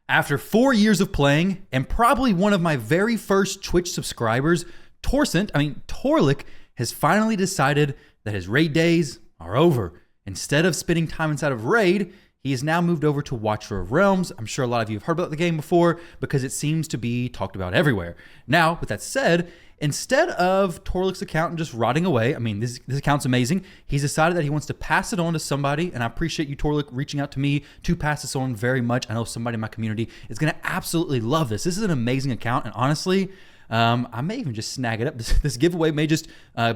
After 4 years of playing, and probably one of my very first Twitch subscribers, Torlik has finally decided that his raid days are over. Instead of spending time inside of raid, he has now moved over to Watcher of Realms. I'm sure a lot of you have heard about the game before because it seems to be talked about everywhere. Now, with that said, instead of Torlik's account just rotting away, this account's amazing. He's decided that he wants to pass it on to somebody, and I appreciate you, Torlik, reaching out to me to pass this on very much. I know somebody in my community is going to absolutely love this. This is an amazing account, and honestly, I may even just snag it up. This giveaway may just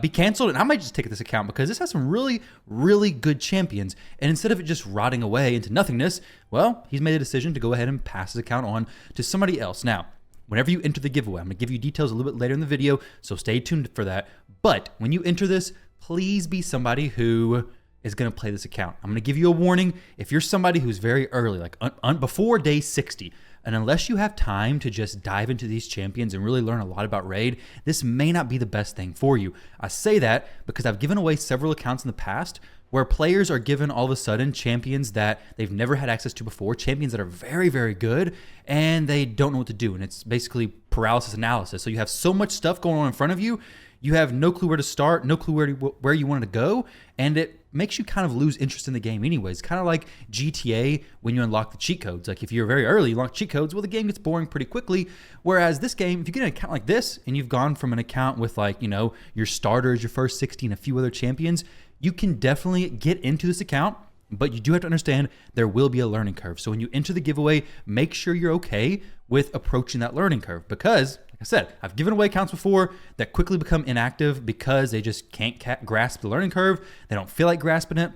be canceled, and I might just take this account because this has some really, really good champions. And instead of it just rotting away into nothingness, well, he's made a decision to go ahead and pass his account on to somebody else. Now, whenever you enter the giveaway, I'm going to give you details a little bit later in the video, so stay tuned for that. But when you enter this, please be somebody who is going to play this account. I'm going to give you a warning. If you're somebody who's very early, like before day 60, and unless you have time to just dive into these champions and really learn a lot about raid, this may not be the best thing for you. I say that because I've given away several accounts in the past where players are given all of a sudden champions that they've never had access to before, champions that are very, very good, and they don't know what to do. And it's basically paralysis analysis. So you have so much stuff going on in front of you, you have no clue where to start, no clue where you want to go, and it makes you kind of lose interest in the game anyways. Kind of like GTA when you unlock the cheat codes. Like if you're very early, you unlock cheat codes, well, the game gets boring pretty quickly. Whereas this game, if you get an account like this, and you've gone from an account with your starters, your first 60, and a few other champions, you can definitely get into this account, but you do have to understand there will be a learning curve. So when you enter the giveaway, make sure you're okay with approaching that learning curve because, like I said, I've given away accounts before that quickly become inactive because they just can't grasp the learning curve. They don't feel like grasping it,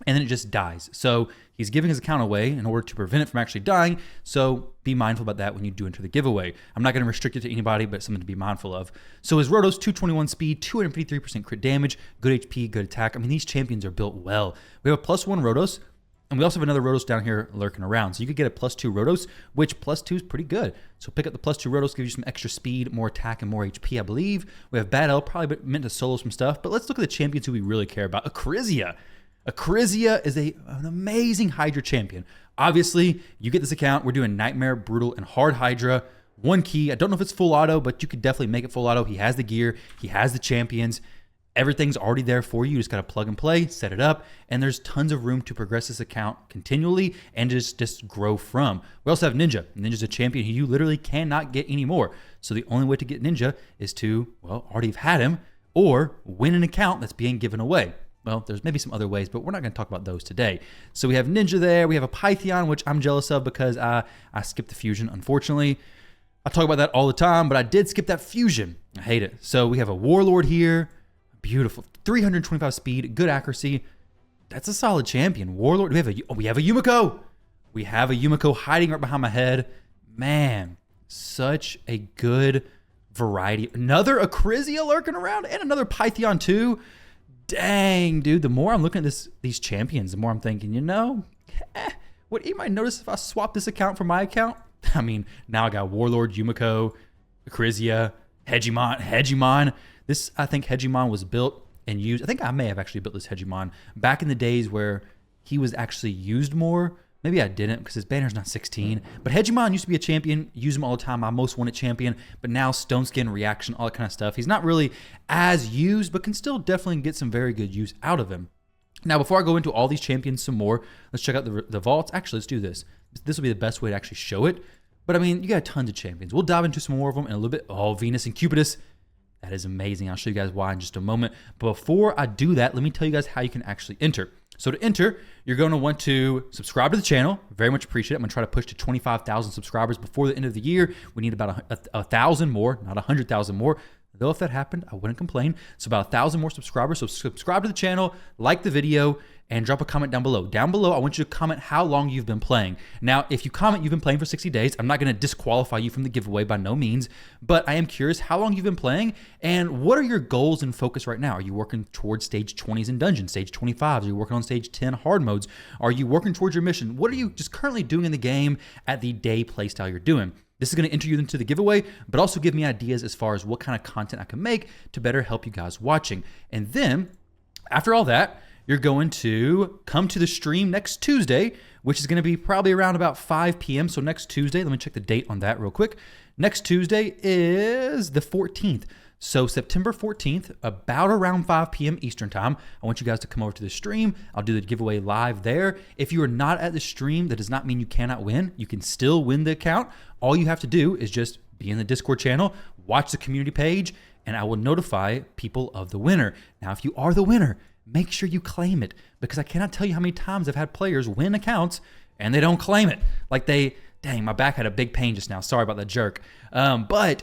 and then it just dies. So he's giving his account away in order to prevent it from actually dying. So be mindful about that when you do enter the giveaway. I'm not going to restrict it to anybody, but it's something to be mindful of. So his Rotos, 221 speed, 253% crit damage, good HP, good attack. These champions are built well. We have a +1 Rotos, and we also have another Rotos down here lurking around. So you could get a +2 Rotos, which +2 is pretty good. So pick up the +2 Rotos, gives you some extra speed, more attack, and more HP, I believe. We have Bad L, probably meant to solo some stuff. But let's look at the champions who we really care about. Acrizia. Acrizia is an amazing Hydra champion. Obviously, you get this account. We're doing Nightmare, Brutal, and Hard Hydra. One key. I don't know if it's full auto, but you could definitely make it full auto. He has the gear. He has the champions. Everything's already there for you. You just got to plug and play, set it up, and there's tons of room to progress this account continually and just grow from. We also have Ninja. Ninja's a champion who you literally cannot get anymore. So the only way to get Ninja is to, already have had him or win an account that's being given away. Well, there's maybe some other ways, but we're not going to talk about those today. So we have Ninja there. We have a Pythion, which I'm jealous of because I skipped the fusion, unfortunately. I talk about that all the time, but I did skip that fusion. I hate it. So we have a Warlord here. Beautiful. 325 speed, good accuracy. That's a solid champion. Warlord. We have a Yumiko. We have a Yumiko hiding right behind my head. Man, such a good variety. Another Acrizia lurking around and another Pythion too. Dang, dude, the more I'm looking at these champions, the more I'm thinking, what you might notice if I swap this account for my account? Now I got Warlord, Yumiko, Acrizia, Hegemon. This, I think Hegemon was built and used. I think I may have actually built this Hegemon back in the days where he was actually used more. Maybe I didn't because his banner's not 16. But Hegemon used to be a champion. Use him all the time. My most wanted champion. But now Stone Skin, Reaction, all that kind of stuff. He's not really as used, but can still definitely get some very good use out of him. Now, before I go into all these champions some more, let's check out the vaults. Actually, let's do this. This will be the best way to actually show it. But you got tons of champions. We'll dive into some more of them in a little bit. Oh, Venus and Cupidus. That is amazing. I'll show you guys why in just a moment. But before I do that, let me tell you guys how you can actually enter. So to enter, you're going to want to subscribe to the channel. Very much appreciate it. I'm going to try to push to 25,000 subscribers before the end of the year. We need about 1,000 more, not 100,000 more. Though if that happened, I wouldn't complain. So about 1,000 more subscribers. So subscribe to the channel, like the video, and drop a comment down below. Down below, I want you to comment how long you've been playing. Now, if you comment you've been playing for 60 days, I'm not going to disqualify you from the giveaway by no means, but I am curious how long you've been playing and what are your goals and focus right now? Are you working towards stage 20s in dungeons, stage 25s? Are you working on stage 10 hard modes? Are you working towards your mission? What are you just currently doing in the game at the day playstyle you're doing? This is going to enter you into the giveaway, but also give me ideas as far as what kind of content I can make to better help you guys watching. And then, after all that, you're going to come to the stream next Tuesday, which is going to be probably around about 5 p.m. So next Tuesday, let me check the date on that real quick. Next Tuesday is the 14th. So September 14th, about around 5 p.m. Eastern time, I want you guys to come over to the stream. I'll do the giveaway live there. If you are not at the stream, that does not mean you cannot win. You can still win the account. All you have to do is just be in the Discord channel, watch the community page, and I will notify people of the winner. Now, if you are the winner, make sure you claim it, because I cannot tell you how many times I've had players win accounts and they don't claim it. Like dang, my back had a big pain just now. Sorry about that jerk. But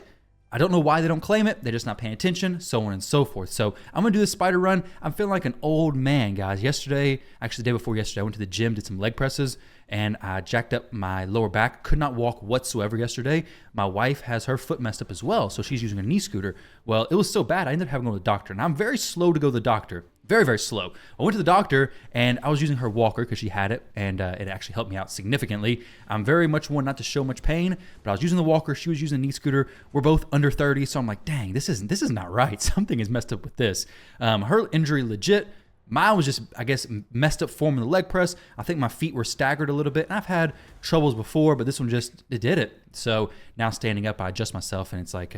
I don't know why they don't claim it. They're just not paying attention, so on and so forth. So I'm going to do this spider run. I'm feeling like an old man, guys. Yesterday, actually the day before yesterday, I went to the gym, did some leg presses, and I jacked up my lower back. Could not walk whatsoever yesterday. My wife has her foot messed up as well, so she's using a knee scooter. Well, it was so bad, I ended up having to go to the doctor. And I'm very slow to go to the doctor. Very, very slow. I went to the doctor, and I was using her walker because she had it, and it actually helped me out significantly. I'm very much one not to show much pain, but I was using the walker. She was using a knee scooter. We're both under 30, so I'm like, dang, this is not right. Something is messed up with this. Her injury legit. Mine was just, I guess, messed up form in the leg press. I think my feet were staggered a little bit. And I've had troubles before, but this one it did it. So now standing up, I adjust myself, and it's like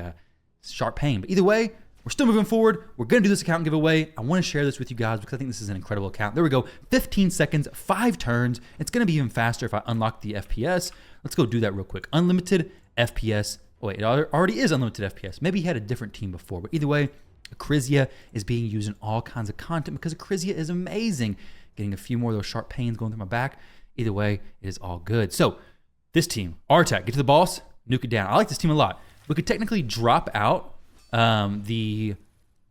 sharp pain. But either way, we're still moving forward. We're going to do this account giveaway. I want to share this with you guys because I think this is an incredible account. There we go. 15 seconds, 5 turns. It's going to be even faster if I unlock the FPS. Let's go do that real quick. Unlimited FPS. Oh, wait, it already is unlimited FPS. Maybe he had a different team before. But either way, Acrizia is being used in all kinds of content because Acrizia is amazing. Getting a few more of those sharp pains going through my back. Either way, it is all good. So this team, Artak, get to the boss, nuke it down. I like this team a lot. We could technically drop out the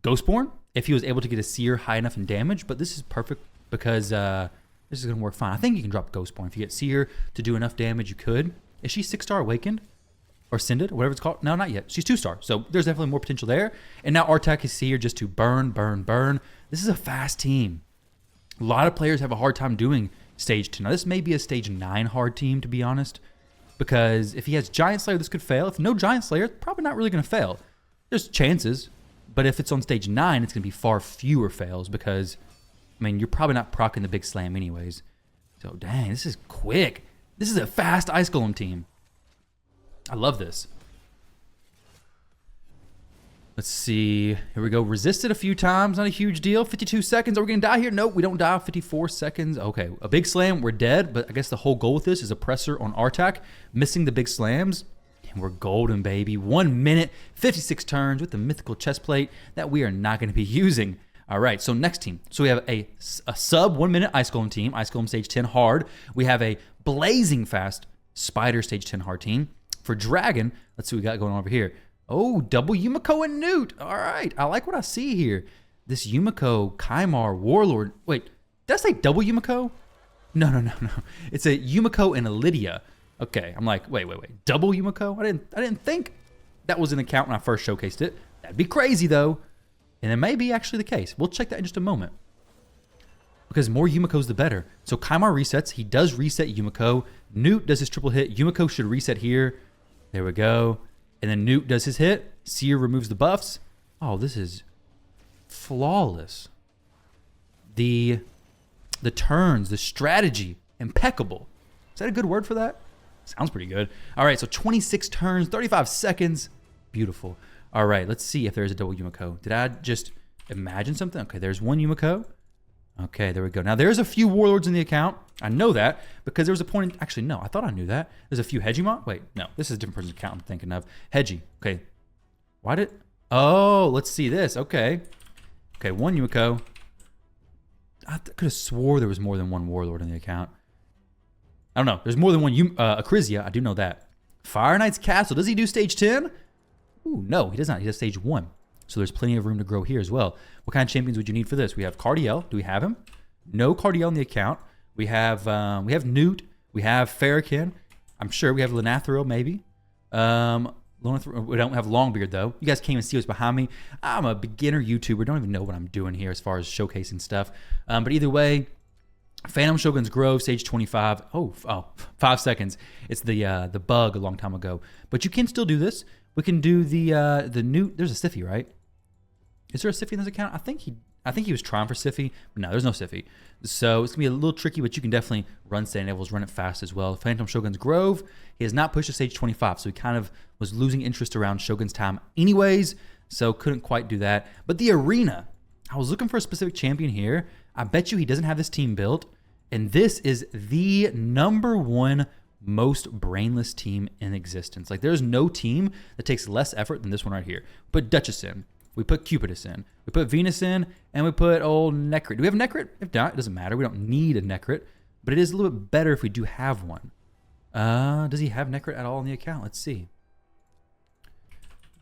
Ghostborn if he was able to get a seer high enough in damage, but this is perfect because this is going to work fine. I think you can drop Ghostborn. If you get seer to do enough damage, you could. Is she 6-star awakened? Or Ascended, whatever it's called? No, not yet. She's 2-star, so there's definitely more potential there. And now Artak is seer just to burn, burn, burn. This is a fast team. A lot of players have a hard time doing stage 2. Now, this may be a stage 9 hard team, to be honest, because if he has Giant Slayer, this could fail. If no Giant Slayer, it's probably not really going to fail. There's chances, but if it's on stage 9, it's going to be far fewer fails because, I mean, you're probably not proccing the big slam anyways. So, dang, this is quick. This is a fast Ice Golem team. I love this. Let's see. Here we go. Resisted a few times. Not a huge deal. 52 seconds. Are we going to die here? Nope, we don't die. 54 seconds. Okay, a big slam. We're dead, but I guess the whole goal with this is a presser on Artak. Missing the big slams. And we're golden, baby. 1 minute, 56 turns with the mythical chest plate that we are not going to be using. All right, so next team. So we have a sub 1 minute Ice Golem team, Ice Golem stage 10 hard. We have a blazing fast Spider stage 10 hard team. For Dragon, let's see what we got going on over here. Oh, double Yumiko and Newt. All right, I like what I see here. This Yumiko, Kymar, Warlord. Wait, did I say double Yumiko? No. It's a Yumiko and a Lydia. Okay, I'm like, wait. Double Yumiko? I didn't think that was an account when I first showcased it. That'd be crazy though. And it may be actually the case. We'll check that in just a moment. Because more Yumikos the better. So Kymar resets. He does reset Yumiko. Newt does his triple hit. Yumiko should reset here. There we go. And then Newt does his hit. Seer removes the buffs. Oh, this is flawless. The turns, the strategy, impeccable. Is that a good word for that? Sounds pretty good. All right, so 26 turns, 35 seconds. Beautiful. All right, let's see if there's a double Yumiko. Did I just imagine something? Okay, there's one Yumiko. Okay, there we go. Now, there's a few Warlords in the account. I know that because there was a point in... Actually, no, I thought I knew that. There's a few Hegimon. Wait, no, this is a different person's account I'm thinking of. Hegi. Okay. Why did... Oh, let's see this. Okay. Okay, one Yumiko. I could have swore there was more than one Warlord in the account. I don't know. There's more than one Acrizia. I do know that. Fire Knight's Castle. Does he do stage 10? Ooh, no, he does not. He does stage 1. So there's plenty of room to grow here as well. What kind of champions would you need for this? We have Cardiel. Do we have him? No Cardiel in the account. We have Newt. We have Farrakhan. I'm sure we have Lenathril maybe. We don't have Longbeard though. You guys can't even see what's behind me. I'm a beginner YouTuber. Don't even know what I'm doing here as far as showcasing stuff. But either way, Phantom Shogun's Grove, stage 25. Oh, 5 seconds. It's the bug a long time ago. But you can still do this. We can do the Newt. There's a Siphi, right? Is there a Siphi in this account? I think he... I think he was trying for Siphi, but no, there's no Siphi. So it's going to be a little tricky, but you can definitely run Standing Devils, run it fast as well. Phantom Shogun's Grove, he has not pushed to stage 25, so he kind of was losing interest around Shogun's time anyways, so couldn't quite do that. But the Arena, I was looking for a specific champion here. I bet you he doesn't have this team built, and this is the #1 most brainless team in existence. Like, there's no team that takes less effort than this one right here. Put Duchess in. We put Cupidus in. We put Venus in, and we put old Necrit. Do we have a Necrit? If not, it doesn't matter. We don't need a Necrit, but it is a little bit better if we do have one. Does he have Necrit at all in the account? Let's see.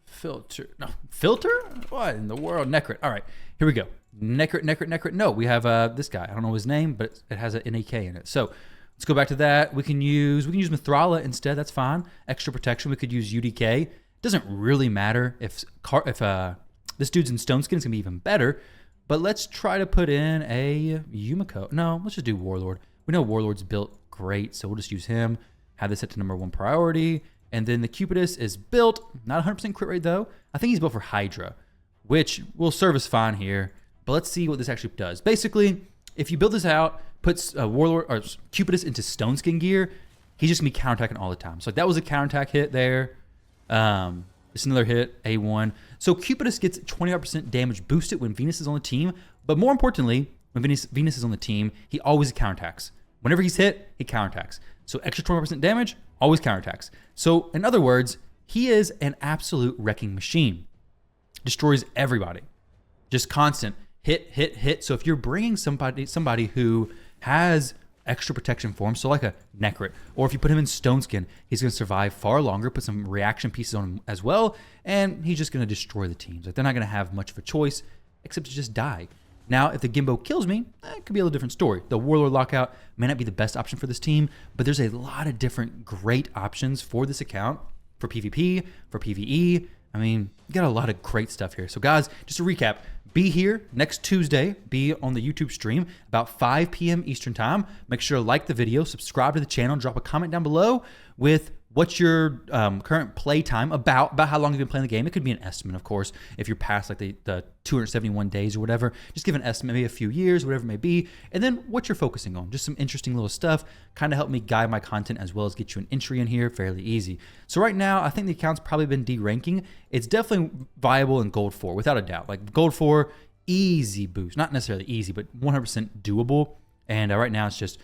Filter. No. Filter? What in the world? Necrit. All right. Here we go. Necrit. No, we have this guy. I don't know his name, but it has an NAK in it. So let's go back to that. We can use Mithrala instead. That's fine. Extra protection. We could use UDK. It doesn't really matter if this dude's in Stone Skin. It's going to be even better. But let's try to put in a Yumiko. No, let's just do Warlord. We know Warlord's built great, so we'll just use him. Have this set to #1 priority. And then the Cupidus is built. Not 100% crit rate, though. I think he's built for Hydra, which will serve us fine here. But let's see what this actually does. Basically, if you build this out, puts Warlord or Cupidus into Stone Skin gear, he's just going to be counterattacking all the time. So that was a counterattack hit there. It's another hit, A1. So Cupidus gets 25% damage boosted when Venus is on the team. But more importantly, when Venus is on the team, he always counterattacks. Whenever he's hit, he counterattacks. So extra 25% damage, always counterattacks. So in other words, he is an absolute wrecking machine. Destroys everybody. Just constant hit. So if you're bringing somebody who has extra protection for him, so like a Necrit, or if you put him in Stone Skin, he's going to survive far longer, put some reaction pieces on him as well, and he's just going to destroy the teams. Like, they're not going to have much of a choice except to just die. Now, if the Gimbo kills me, it could be a little different story. The Warlord Lockout may not be the best option for this team, but there's a lot of different great options for this account, for PvP, for PvE. I mean, you got a lot of great stuff here. So guys, just to recap, be here next Tuesday, be on the YouTube stream about 5 p.m. Eastern time. Make sure to like the video, subscribe to the channel, drop a comment down below with what's your current play time, about how long you've been playing the game. It could be an estimate, of course, if you're past like the 271 days or whatever. Just give an estimate, maybe a few years, whatever it may be. And then what you're focusing on. Just some interesting little stuff. Kind of help me guide my content as well as get you an entry in here fairly easy. So right now, I think the account's probably been deranking. It's definitely viable in Gold 4, without a doubt. Like Gold 4, easy boost. Not necessarily easy, but 100% doable. And right now, it's just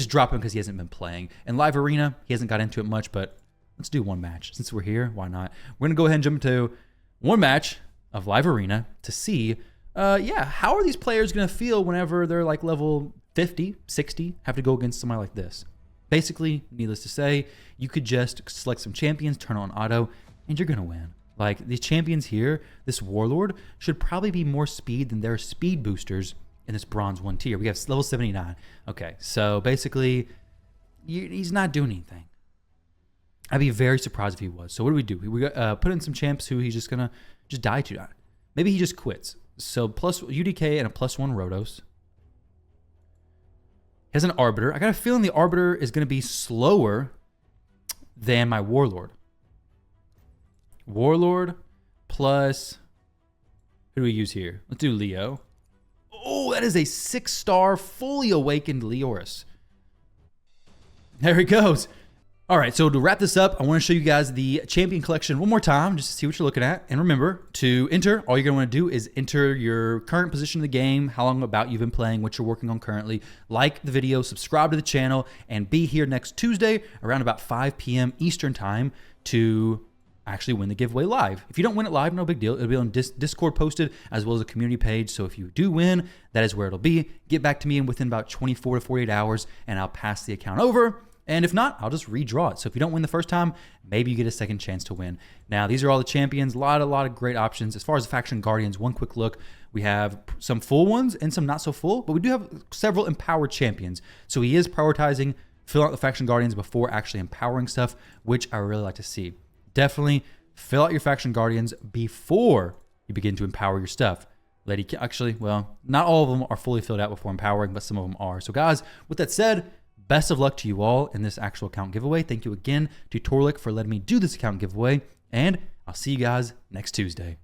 dropping because he hasn't been playing. And Live Arena, he hasn't got into it much, but let's do one match. Since we're here, why not? We're going to go ahead and jump into one match of Live Arena to see, how are these players going to feel whenever they're like level 50, 60, have to go against somebody like this. Basically, needless to say, you could just select some champions, turn on auto, and you're going to win. Like, these champions here, this Warlord, should probably be more speed than their speed boosters in this Bronze 1 tier. We have level 79. Okay, so basically, he's not doing anything. I'd be very surprised if he was. So what do? We put in some champs who he's just going to just die to. Maybe he just quits. So plus UDK and a +1 Rhodos. He has an Arbiter. I got a feeling the Arbiter is going to be slower than my Warlord. Warlord plus... who do we use here? Let's do Leo. Oh, that is a 6-star fully awakened Leoris. There he goes. All right, so to wrap this up, I want to show you guys the champion collection one more time, just to see what you're looking at. And remember, to enter, all you're going to want to do is enter your current position in the game, how long about you've been playing, what you're working on currently. Like the video, subscribe to the channel, and be here next Tuesday around about 5 p.m. Eastern time to actually win the giveaway live. If you don't win it live, no big deal. It'll be on Discord posted as well as a community page. So if you do win, that is where it'll be. Get back to me within about 24 to 48 hours, and I'll pass the account over. And if not, I'll just redraw it. So if you don't win the first time, maybe you get a second chance to win. Now, these are all the champions. A lot of great options. As far as the Faction Guardians, one quick look. We have some full ones and some not so full, but we do have several empowered champions. So he is prioritizing fill out the Faction Guardians before actually empowering stuff, which I really like to see. Definitely fill out your Faction Guardians before you begin to empower your stuff. Actually, well, not all of them are fully filled out before empowering, but some of them are. So guys, with that said, best of luck to you all in this actual account giveaway. Thank you again to Torlick for letting me do this account giveaway, and I'll see you guys next Tuesday.